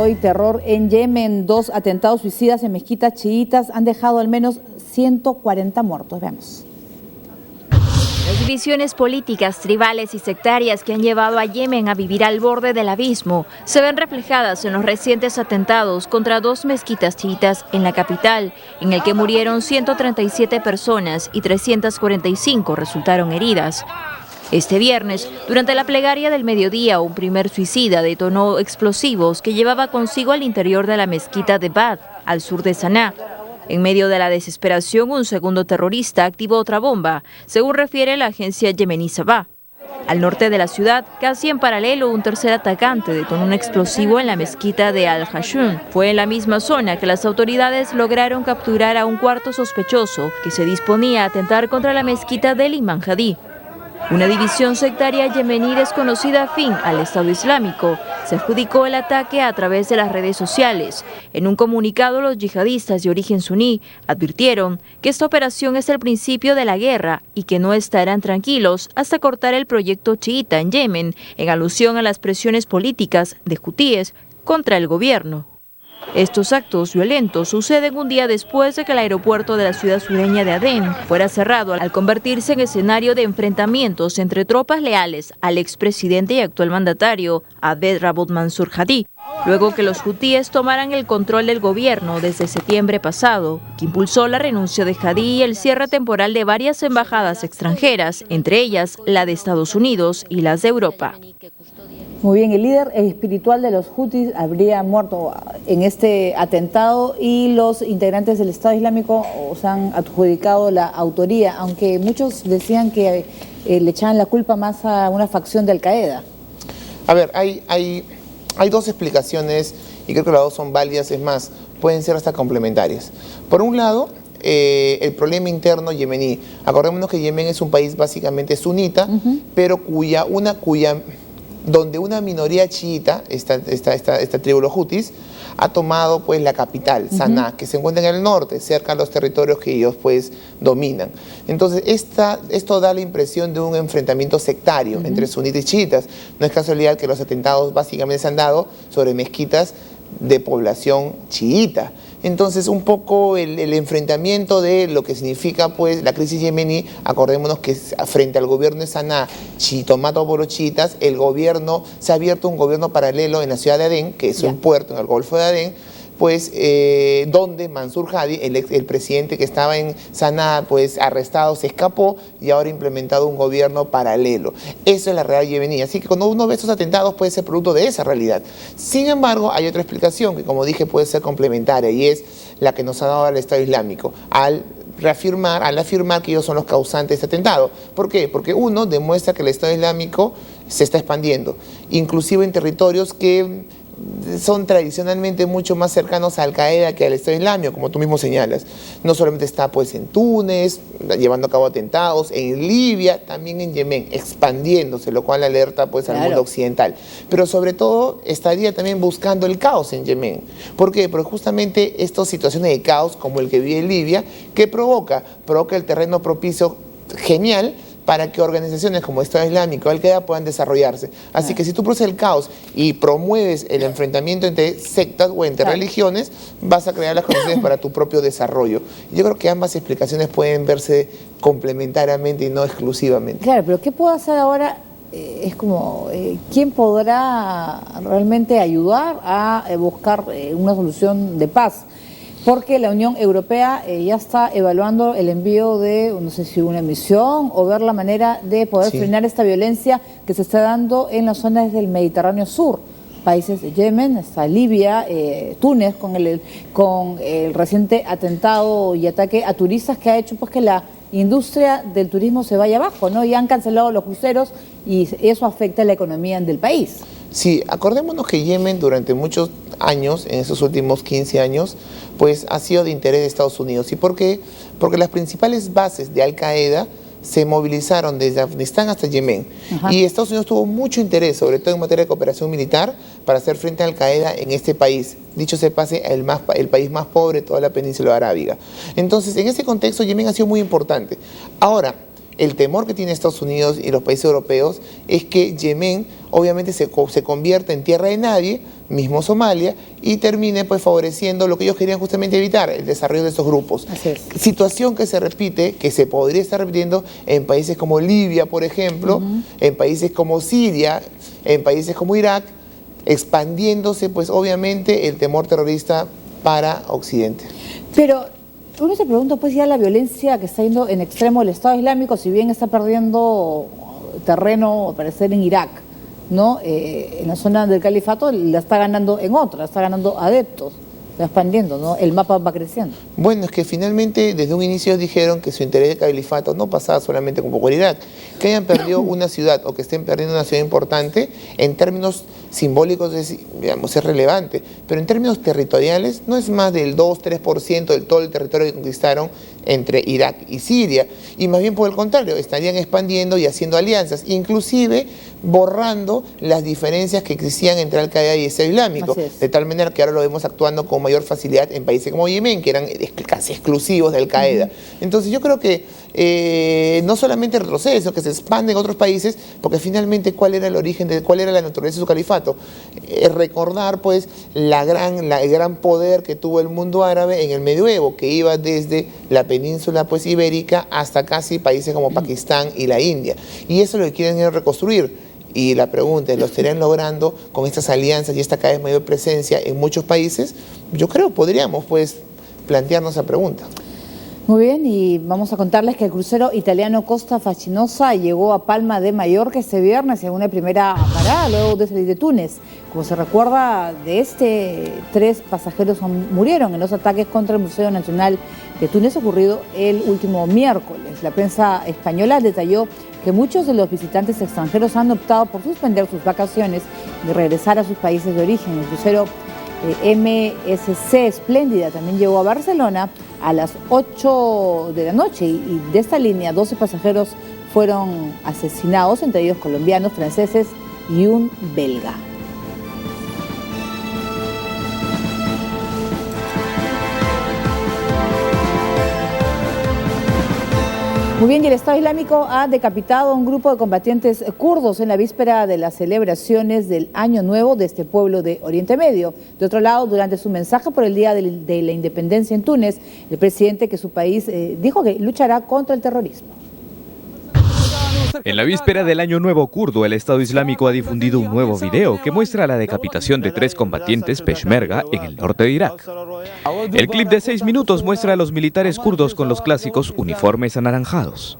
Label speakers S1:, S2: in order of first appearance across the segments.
S1: hoy terror en Yemen. 2 atentados suicidas en mezquitas chiitas han dejado al menos 140 muertos. Veamos.
S2: Las divisiones políticas, tribales y sectarias que han llevado a Yemen a vivir al borde del abismo se ven reflejadas en los recientes atentados contra 2 mezquitas chiitas en la capital, en el que murieron 137 personas y 345 resultaron heridas. Este viernes, durante la plegaria del mediodía, un primer suicida detonó explosivos que llevaba consigo al interior de la mezquita de Bad, al sur de Saná. En medio de la desesperación, un segundo terrorista activó otra bomba, según refiere la agencia yemení Sabah. Al norte de la ciudad, casi en paralelo, un tercer atacante detonó un explosivo en la mezquita de Al-Hashun. Fue en la misma zona que las autoridades lograron capturar a un cuarto sospechoso que se disponía a atentar contra la mezquita del Imam Hadi. Una división sectaria yemení desconocida afín al Estado Islámico se adjudicó el ataque a través de las redes sociales. En un comunicado, los yihadistas de origen suní advirtieron que esta operación es el principio de la guerra y que no estarán tranquilos hasta cortar el proyecto chiita en Yemen, en alusión a las presiones políticas de hutíes contra el gobierno. Estos actos violentos suceden un día después de que el aeropuerto de la ciudad sureña de Adén fuera cerrado al convertirse en escenario de enfrentamientos entre tropas leales al expresidente y actual mandatario Abed Rabot Mansur Hadi, luego que los hutíes tomaran el control del gobierno desde septiembre pasado, que impulsó la renuncia de Hadi y el cierre temporal de varias embajadas extranjeras, entre ellas la de Estados Unidos y las de Europa.
S1: Muy bien, el líder espiritual de los hutis habría muerto en este atentado y los integrantes del Estado Islámico se han adjudicado la autoría, aunque muchos decían que le echaban la culpa más a una facción de Al-Qaeda.
S3: A ver, hay 2 explicaciones y creo que las 2 son válidas, es más, pueden ser hasta complementarias. Por un lado, el problema interno yemení. Acordémonos que Yemen es un país básicamente sunita, pero donde una minoría chiita, esta tribu los hutis, ha tomado pues la capital, Saná, que se encuentra en el norte, cerca de los territorios que ellos pues dominan. Entonces esto da la impresión de un enfrentamiento sectario entre sunitas y chiitas. No es casualidad que los atentados básicamente se han dado sobre mezquitas de población chiita. Entonces un poco el enfrentamiento de lo que significa pues la crisis yemení, acordémonos que frente al gobierno de Saná, tomado por los chiitas, el gobierno, se ha abierto un gobierno paralelo en la ciudad de Adén, que es un puerto en el Golfo de Adén, pues donde Mansur Hadi, el presidente que estaba en Saná, pues arrestado, se escapó y ahora ha implementado un gobierno paralelo. Eso es la realidad yemení. Así que cuando uno ve estos atentados puede ser producto de esa realidad. Sin embargo, hay otra explicación que, como dije, puede ser complementaria y es la que nos ha dado el Estado Islámico al afirmar que ellos son los causantes de este atentado. ¿Por qué? Porque uno, demuestra que el Estado Islámico se está expandiendo, inclusive en territorios que son tradicionalmente mucho más cercanos a Al-Qaeda que al Estado Islámico, como tú mismo señalas. No solamente está pues en Túnez, llevando a cabo atentados, en Libia, también en Yemen, expandiéndose, lo cual alerta pues al mundo occidental. Pero sobre todo estaría también buscando el caos en Yemen. ¿Por qué? Porque justamente estas situaciones de caos, como el que vive en Libia, ¿qué provoca? Provoca el terreno propicio genial para que organizaciones como Estado Islámico o Al-Qaeda puedan desarrollarse. Así que si tú produces el caos y promueves el enfrentamiento entre sectas o entre religiones, vas a crear las condiciones para tu propio desarrollo. Yo creo que ambas explicaciones pueden verse complementariamente y no exclusivamente.
S1: Claro, pero ¿qué puedo hacer ahora? Es como, ¿quién podrá realmente ayudar a buscar una solución de paz? Porque la Unión Europea ya está evaluando el envío de, no sé si una misión o ver la manera de poder frenar esta violencia que se está dando en las zonas del Mediterráneo Sur. Países de Yemen, está Libia, Túnez, con el reciente atentado y ataque a turistas que ha hecho pues que la industria del turismo se vaya abajo, ¿no? Y han cancelado los cruceros y eso afecta a la economía del país.
S3: Sí, acordémonos que Yemen durante muchos años, en esos últimos 15 años, pues ha sido de interés de Estados Unidos. ¿Y por qué? Porque las principales bases de Al-Qaeda se movilizaron desde Afganistán hasta Yemen. Y Estados Unidos tuvo mucho interés, sobre todo en materia de cooperación militar, para hacer frente a Al-Qaeda en este país. Dicho se pase, el país más pobre de toda la península arábiga. Entonces, en ese contexto, Yemen ha sido muy importante. Ahora, el temor que tiene Estados Unidos y los países europeos es que Yemen obviamente se convierta en tierra de nadie mismo Somalia, y termine pues favoreciendo lo que ellos querían justamente evitar, el desarrollo de estos grupos.
S1: Así es.
S3: Situación que se repite, que se podría estar repitiendo en países como Libia, por ejemplo, en países como Siria, en países como Irak, expandiéndose pues obviamente el temor terrorista para Occidente.
S1: Pero uno se pregunta pues ya la violencia que está yendo en extremo el Estado Islámico, si bien está perdiendo terreno, al parecer en Irak, ¿no? En la zona del califato la está ganando en otra, está ganando adeptos, está expandiendo, ¿no? El mapa va creciendo.
S3: Bueno, es que finalmente desde un inicio dijeron que su interés de califato no pasaba solamente como por Irak, que hayan perdido una ciudad o que estén perdiendo una ciudad importante, en términos simbólicos digamos, es relevante, pero en términos territoriales no es más del 2-3% de todo el territorio que conquistaron entre Irak y Siria, y más bien por el contrario, estarían expandiendo y haciendo alianzas, inclusive borrando las diferencias que existían entre Al-Qaeda y el Estado Islámico, de tal manera que ahora lo vemos actuando con mayor facilidad en países como Yemen, que eran casi exclusivos de Al-Qaeda. Entonces yo creo que no solamente el retroceso, que se expande en otros países, porque finalmente cuál era el origen, cuál era la naturaleza de su califato, recordar pues el gran poder que tuvo el mundo árabe en el medioevo, que iba desde la península pues ibérica hasta casi países como Pakistán y la India, y eso es lo que quieren reconstruir. Y la pregunta es, ¿lo estarían logrando con estas alianzas y esta cada vez mayor presencia en muchos países? Yo creo que podríamos pues plantearnos esa pregunta.
S1: Muy bien, y vamos a contarles que el crucero italiano Costa Fascinosa llegó a Palma de Mallorca este viernes en una primera parada luego de salir de Túnez. Como se recuerda, de 3 pasajeros murieron en los ataques contra el Museo Nacional de Túnez ocurrido el último miércoles. La prensa española detalló que muchos de los visitantes extranjeros han optado por suspender sus vacaciones y regresar a sus países de origen. El crucero MSC Espléndida también llegó a Barcelona a las 8 de la noche y de esta línea 12 pasajeros fueron asesinados, entre ellos colombianos, franceses y un belga. Muy bien, y el Estado Islámico ha decapitado a un grupo de combatientes kurdos en la víspera de las celebraciones del Año Nuevo de este pueblo de Oriente Medio. De otro lado, durante su mensaje por el Día de la Independencia en Túnez, el presidente que su país dijo que luchará contra el terrorismo.
S4: En la víspera del Año Nuevo kurdo, el Estado Islámico ha difundido un nuevo video que muestra la decapitación de 3 combatientes peshmerga en el norte de Irak. El clip de 6 minutos muestra a los militares kurdos con los clásicos uniformes anaranjados.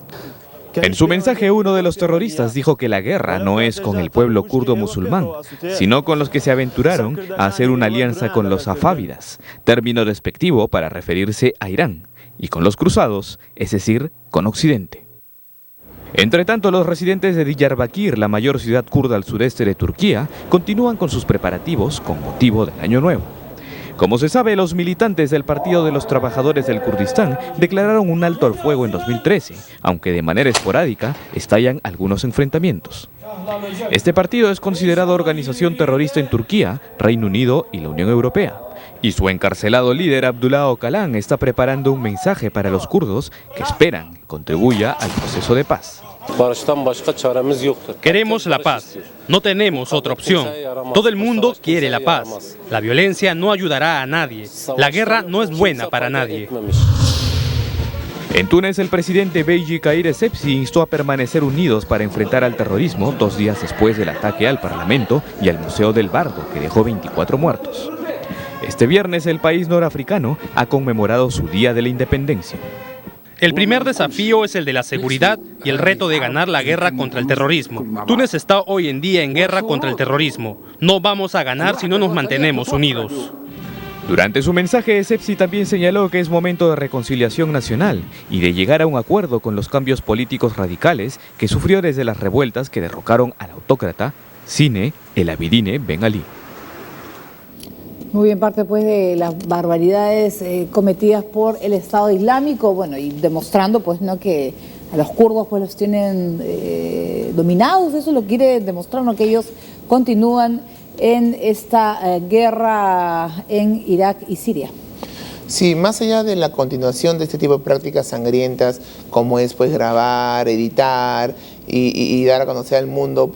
S4: En su mensaje, uno de los terroristas dijo que la guerra no es con el pueblo kurdo musulmán, sino con los que se aventuraron a hacer una alianza con los safávidas, término despectivo para referirse a Irán, y con los cruzados, es decir, con Occidente. Entre tanto, los residentes de Diyarbakir, la mayor ciudad kurda al sureste de Turquía, continúan con sus preparativos con motivo del Año Nuevo. Como se sabe, los militantes del Partido de los Trabajadores del Kurdistán declararon un alto al fuego en 2013, aunque de manera esporádica estallan algunos enfrentamientos. Este partido es considerado organización terrorista en Turquía, Reino Unido y la Unión Europea. Y su encarcelado líder Abdullah Öcalan está preparando un mensaje para los kurdos que esperan contribuya al proceso de paz.
S5: Queremos la paz, no tenemos otra opción. Todo el mundo quiere la paz. La violencia no ayudará a nadie. La guerra no es buena para nadie.
S4: En Túnez, el presidente Beji Caid Essebsi instó a permanecer unidos para enfrentar al terrorismo 2 días después del ataque al Parlamento y al Museo del Bardo, que dejó 24 muertos. Este viernes, el país norafricano ha conmemorado su Día de la Independencia.
S5: El primer desafío es el de la seguridad y el reto de ganar la guerra contra el terrorismo. Túnez está hoy en día en guerra contra el terrorismo. No vamos a ganar si no nos mantenemos unidos.
S4: Durante su mensaje, Essebsi también señaló que es momento de reconciliación nacional y de llegar a un acuerdo con los cambios políticos radicales que sufrió desde las revueltas que derrocaron al autócrata Zine El Abidine Ben Ali.
S1: Muy bien, parte pues de las barbaridades cometidas por el Estado Islámico, bueno, y demostrando pues no que a los kurdos pues los tienen dominados, eso lo quiere demostrar, ¿no? Que ellos continúan en esta guerra en Irak y Siria.
S3: Sí, más allá de la continuación de este tipo de prácticas sangrientas, como es pues grabar, editar y dar a conocer al mundo pues